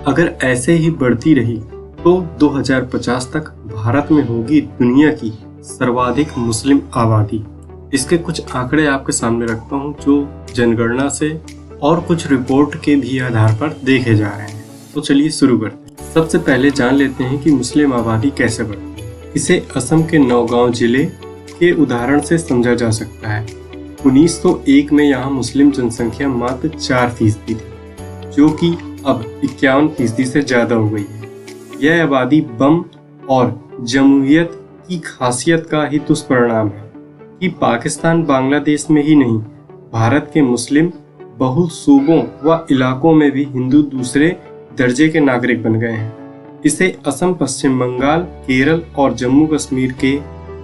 अगर ऐसे ही बढ़ती रही तो 2050 तक भारत में होगी दुनिया की सर्वाधिक मुस्लिम आबादी। इसके कुछ आंकड़े आपके सामने रखता हूँ जो जनगणना से और कुछ रिपोर्ट के भी आधार पर देखे जा रहे हैं। तो चलिए शुरू करते हैं। सबसे पहले जान लेते हैं कि मुस्लिम आबादी कैसे बढ़ती है। इसे असम के नौगांव जिले के उदाहरण से समझा जा सकता है। 1901 में यहाँ मुस्लिम जनसंख्या मात्र 4% थी, जो कि अब 51% से ज्यादा हो गई है। यह आबादी बम और जमहूरियत की खासियत का ही दुष्परिणाम है कि पाकिस्तान बांग्लादेश में ही नहीं, भारत के मुस्लिम बहुल सूबों व इलाकों में भी हिंदू दूसरे दर्जे के नागरिक बन गए हैं। इसे असम, पश्चिम बंगाल, केरल और जम्मू कश्मीर के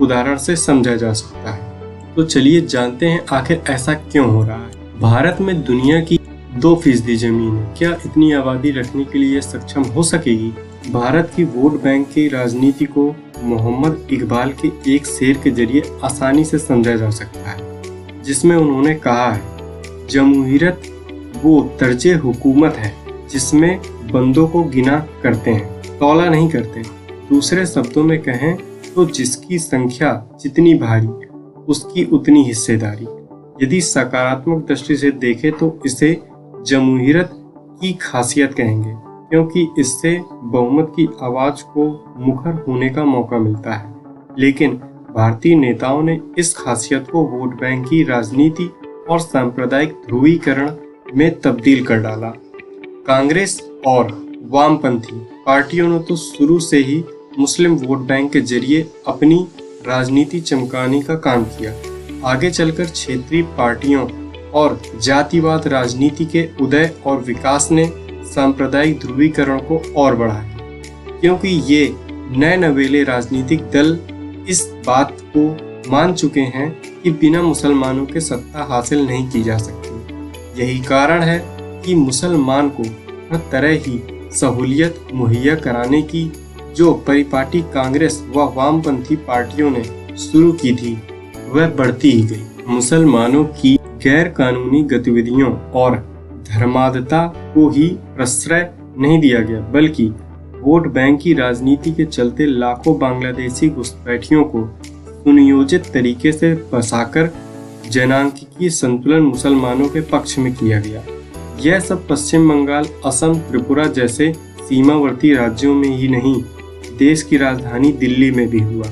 उदाहरण से समझा जा सकता है। तो चलिए जानते हैं आखिर ऐसा क्यों हो रहा है। भारत में दुनिया की 2% जमीन है। क्या इतनी आबादी रखने के लिए सक्षम हो सकेगी? भारत की वोट बैंक की राजनीति को मोहम्मद इकबाल के एक शेर के जरिए आसानी से समझा जा सकता है, जिसमें उन्होंने कहा है, जमहूरियत वो तर्जे हुकूमत है जिसमें बंदों को गिना करते हैं, तौला नहीं करते। दूसरे शब्दों में कहें तो जिसकी संख्या जितनी भारी उसकी उतनी हिस्सेदारी। यदि सकारात्मक दृष्टि से देखें तो इसे जमहूरियत की खासियत कहेंगे, क्योंकि इससे बहुमत की आवाज को मुखर होने का मौका मिलता है। लेकिन भारतीय नेताओं ने इस खासियत को वोट बैंक की राजनीति और सांप्रदायिक ध्रुवीकरण में तब्दील कर डाला। कांग्रेस और वामपंथी पार्टियों ने तो शुरू से ही मुस्लिम वोट बैंक के जरिए अपनी राजनीति चमकाने का काम किया। आगे चलकर क्षेत्रीय पार्टियों और जातिवाद राजनीति के उदय और विकास ने सांप्रदायिक ध्रुवीकरण को और बढ़ाया, क्योंकि ये नए नवेले राजनीतिक दल इस बात को मान चुके हैं कि बिना मुसलमानों के सत्ता हासिल नहीं की जा सकती। यही कारण है कि मुसलमान को हर तरह ही सहूलियत मुहैया कराने की जो परिपाटी कांग्रेस व वामपंथी पार्टियों ने शुरू की थी, वह बढ़ती ही गई। मुसलमानों की गैर कानूनी गतिविधियों और धर्मांधता को ही प्रश्रय नहीं दिया गया, बल्कि वोट बैंक की राजनीति के चलते लाखों बांग्लादेशी घुसपैठियों को सुनियोजित तरीके से बसाकर जनांकीय संतुलन मुसलमानों के पक्ष में किया गया। यह सब पश्चिम बंगाल, असम, त्रिपुरा जैसे सीमावर्ती राज्यों में ही नहीं, देश की राजधानी दिल्ली में भी हुआ।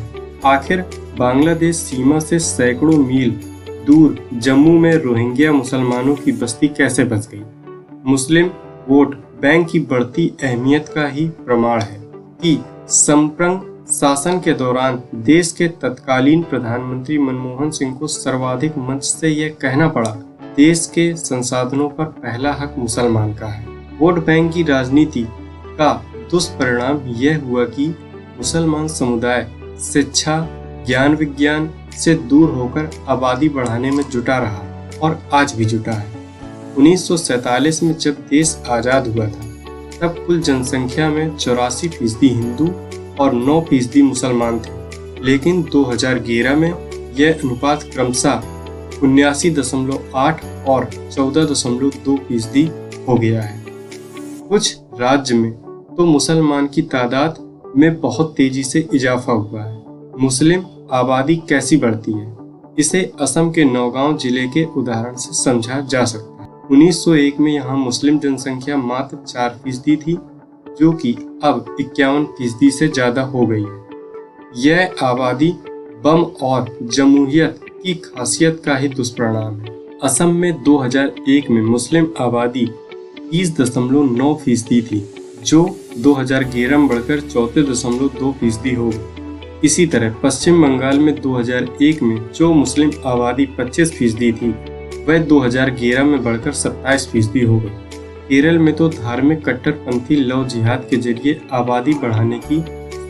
आखिर बांग्लादेश सीमा से सैकड़ों मील दूर जम्मू में रोहिंग्या मुसलमानों की बस्ती कैसे बच गई? मुस्लिम वोट बैंक की बढ़ती अहमियत का ही प्रमाण है कि संप्रंग शासन के दौरान देश के तत्कालीन प्रधानमंत्री मनमोहन सिंह को सर्वाधिक मंच से यह कहना पड़ा, देश के संसाधनों पर पहला हक मुसलमान का है। वोट बैंक की राजनीति का दुष्परिणाम यह हुआ कि मुसलमान समुदाय शिक्षा, ज्ञान विज्ञान से दूर होकर आबादी बढ़ाने में जुटा रहा और आज भी जुटा है। 1947 में जब देश आजाद हुआ था, तब कुल जनसंख्या में 84% हिंदू और 9% मुसलमान थे। लेकिन 2011 में यह अनुपात क्रमशः 79.8 और 14.2% हो गया है। कुछ राज्य में तो मुसलमान की तादाद में बहुत तेजी से इजाफा हुआ है। मुस्लिम आबादी कैसी बढ़ती है, इसे असम के नौगांव जिले के उदाहरण से समझा जा सकता है। 1901 में यहाँ मुस्लिम जनसंख्या मात्र 4% थी, जो कि अब 51% से ज्यादा हो गई है। यह आबादी बम और जमहूरियत की खासियत का ही दुष्परिणाम है। असम में 2001 में मुस्लिम आबादी 30.9% थी, जो 2011 में बढ़कर 34.2% हो गई। इसी तरह पश्चिम बंगाल में 2001 में जो मुस्लिम आबादी 25% थी, वह 2011 में बढ़कर 27% हो गई। केरल में तो धार्मिक कट्टरपंथी लव जिहाद के जरिए आबादी बढ़ाने की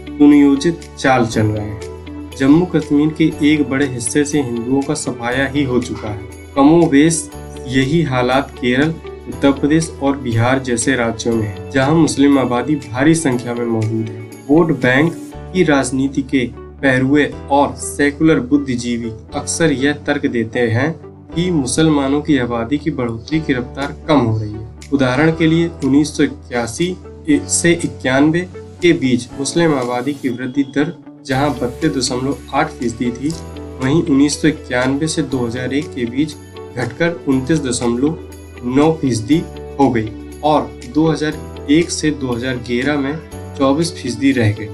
सुनियोजित चाल चल रहे हैं। जम्मू कश्मीर के एक बड़े हिस्से से हिंदुओं का सफाया ही हो चुका है। कमोबेश यही हालात केरल, उत्तर प्रदेश और बिहार जैसे राज्यों में है, जहां मुस्लिम आबादी भारी संख्या में मौजूद है। वोट बैंक की राजनीति के पैरुए और सेकुलर बुद्धिजीवी अक्सर यह तर्क देते हैं कि मुसलमानों की आबादी की बढ़ोतरी की रफ्तार कम हो रही है। उदाहरण के लिए 1981 से 91 के बीच मुस्लिम आबादी की वृद्धि दर जहां 32.8% थी, वहीं 1991 से 2001 के बीच घटकर 29.9% हो गई और 2001 से 2011 में 24% रह गई।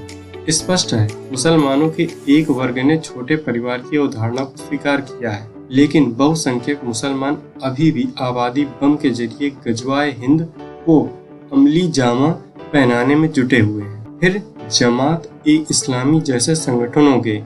स्पष्ट है, मुसलमानों के एक वर्ग ने छोटे परिवार की अवधारणा को स्वीकार किया है, लेकिन बहुसंख्यक मुसलमान अभी भी आबादी बम के जरिए गजवाए हिंद को अमली जामा पहनाने में जुटे हुए हैं। फिर जमात-ए-इस्लामी जैसे संगठनों के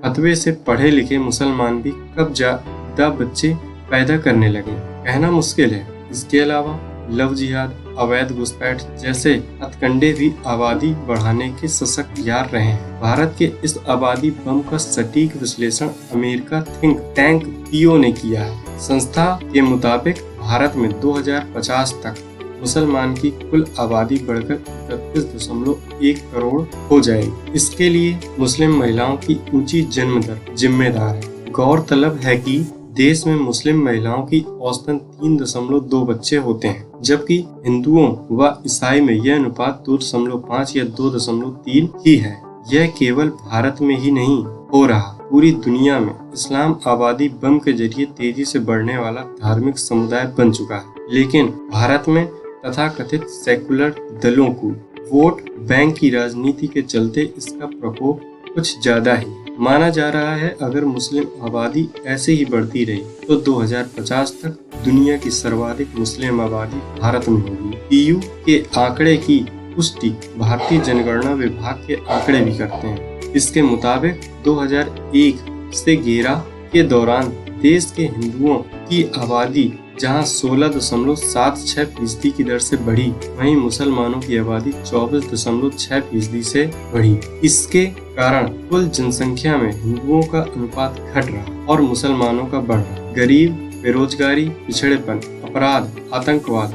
फतवे से पढ़े लिखे मुसलमान भी कब ज्यादा बच्चे पैदा करने लगे, कहना मुश्किल है। इसके अलावा लव जिहाद, अवैध घुसपैठ जैसे हथकंडे भी आबादी बढ़ाने के सशक्त यार रहे हैं। भारत के इस आबादी बम का सटीक विश्लेषण अमेरिका थिंक टैंक पीओ ने किया है। संस्था के मुताबिक भारत में 2050 तक मुसलमान की कुल आबादी बढ़कर 31.1 करोड़ हो जाएगी। इसके लिए मुस्लिम महिलाओं की ऊंची जन्म दर जिम्मेदार है। गौरतलब है कि देश में मुस्लिम महिलाओं की औसतन 3.2 बच्चे होते हैं, जबकि हिंदुओं व ईसाई में यह अनुपात 2.5 या 2.3 ही है। यह केवल भारत में ही नहीं हो रहा, पूरी दुनिया में इस्लाम आबादी बम के जरिए तेजी से बढ़ने वाला धार्मिक समुदाय बन चुका है। लेकिन भारत में तथाकथित सेकुलर दलों को वोट बैंक की राजनीति के चलते इसका प्रकोप कुछ ज्यादा ही माना जा रहा है। अगर मुस्लिम आबादी ऐसे ही बढ़ती रही तो 2050 तक दुनिया की सर्वाधिक मुस्लिम आबादी भारत में होगी। पीयू के आंकड़े की पुष्टि भारतीय जनगणना विभाग के आंकड़े भी करते हैं। इसके मुताबिक 2001 से 11 के दौरान देश के हिंदुओं की आबादी जहां 16.76% की दर से बढ़ी, वहीं मुसलमानों की आबादी 24.6% से बढ़ी। इसके कारण कुल जनसंख्या में हिंदुओं का अनुपात घट रहा और मुसलमानों का बढ़ रहा। गरीब, बेरोजगारी, पिछड़ेपन, अपराध, आतंकवाद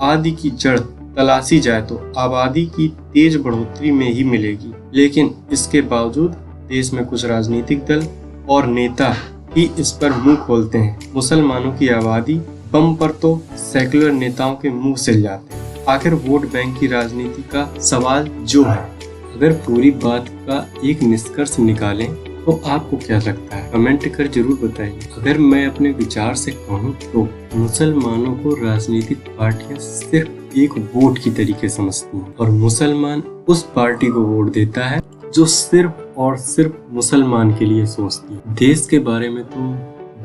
आदि की जड़ तलाशी जाए तो आबादी की तेज बढ़ोतरी में ही मिलेगी। लेकिन इसके बावजूद देश में कुछ राजनीतिक दल और नेता ही इस पर मुंह खोलते हैं। मुसलमानों की आबादी बम पर तो सेकुलर नेताओं के मुंह सिल जाते हैं। आखिर वोट बैंक की राजनीति का सवाल जो है, अगर पूरी बात का एक निष्कर्ष निकालें तो आपको क्या लगता है? कमेंट कर जरूर बताइए। अगर मैं अपने विचार से कहूँ तो मुसलमानों को राजनीतिक पार्टियां सिर्फ एक वोट की तरीके समझती हैं और मुसलमान उस पार्टी को वोट देता है जो सिर्फ और सिर्फ मुसलमान के लिए सोचती है। देश के बारे में तो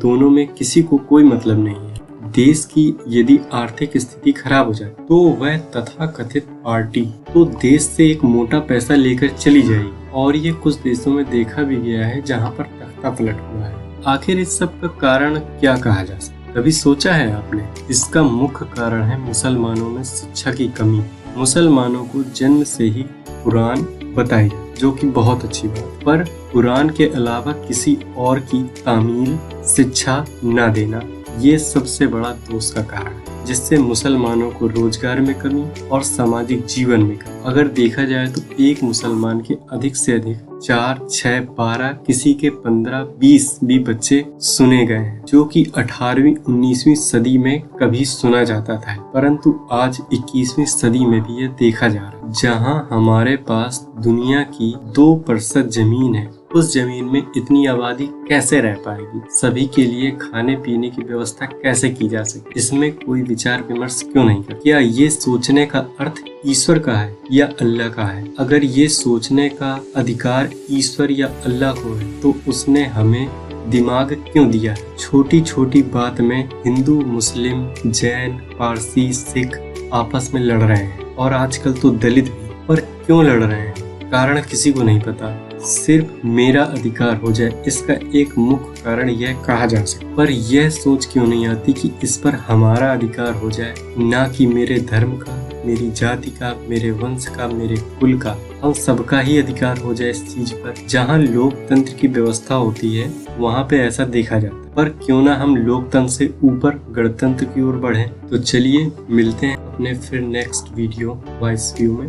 दोनों में किसी को कोई मतलब नहीं है। देश की यदि आर्थिक स्थिति खराब हो जाए तो वह तथाकथित पार्टी तो देश से एक मोटा पैसा लेकर चली जाएगी और ये कुछ देशों में देखा भी गया है जहां पर तख्ता पलट हुआ है। आखिर इस सब का कारण क्या कहा जा सकता है? कभी सोचा है आपने? इसका मुख्य कारण है मुसलमानों में शिक्षा की कमी। मुसलमानों को जन्म से ही कुरान बताई, जो कि बहुत अच्छी बात, पर कुरान के अलावा किसी और की तामील शिक्षा न देना ये सबसे बड़ा दोष का कारण है, जिससे मुसलमानों को रोजगार में कमी और सामाजिक जीवन में कमी। अगर देखा जाए तो एक मुसलमान के अधिक से अधिक 4, 6, 12, किसी के 15, 20 भी बच्चे सुने गए हैं, जो कि 18वीं 19वीं सदी में कभी सुना जाता था, परंतु आज 21वीं सदी में भी यह देखा जा रहा है। जहां हमारे पास दुनिया की 2% जमीन है, उस जमीन में इतनी आबादी कैसे रह पाएगी? सभी के लिए खाने पीने की व्यवस्था कैसे की जा सकती? इसमें कोई विचार विमर्श क्यों नहीं करता? क्या ये सोचने का अर्थ ईश्वर का है या अल्लाह का है? अगर ये सोचने का अधिकार ईश्वर या अल्लाह को है तो उसने हमें दिमाग क्यों दिया? छोटी छोटी बात में हिंदू, मुस्लिम, जैन, पारसी, सिख आपस में लड़ रहे हैं और आजकल तो दलित भी। पर क्यों लड़ रहे हैं? कारण किसी को नहीं पता। सिर्फ मेरा अधिकार हो जाए, इसका एक मुख्य कारण यह कहा जा सकता, पर यह सोच क्यों नहीं आती कि इस पर हमारा अधिकार हो जाए, ना कि मेरे धर्म का, मेरी जाति का, मेरे वंश का, मेरे कुल का। हम सबका ही अधिकार हो जाए इस चीज पर। जहाँ लोकतंत्र की व्यवस्था होती है वहाँ पे ऐसा देखा जाता है, पर क्यों ना हम लोकतंत्र से ऊपर गणतंत्र की ओर बढ़े। तो चलिए मिलते हैं अपने फिर नेक्स्ट वीडियो वॉइस व्यू में।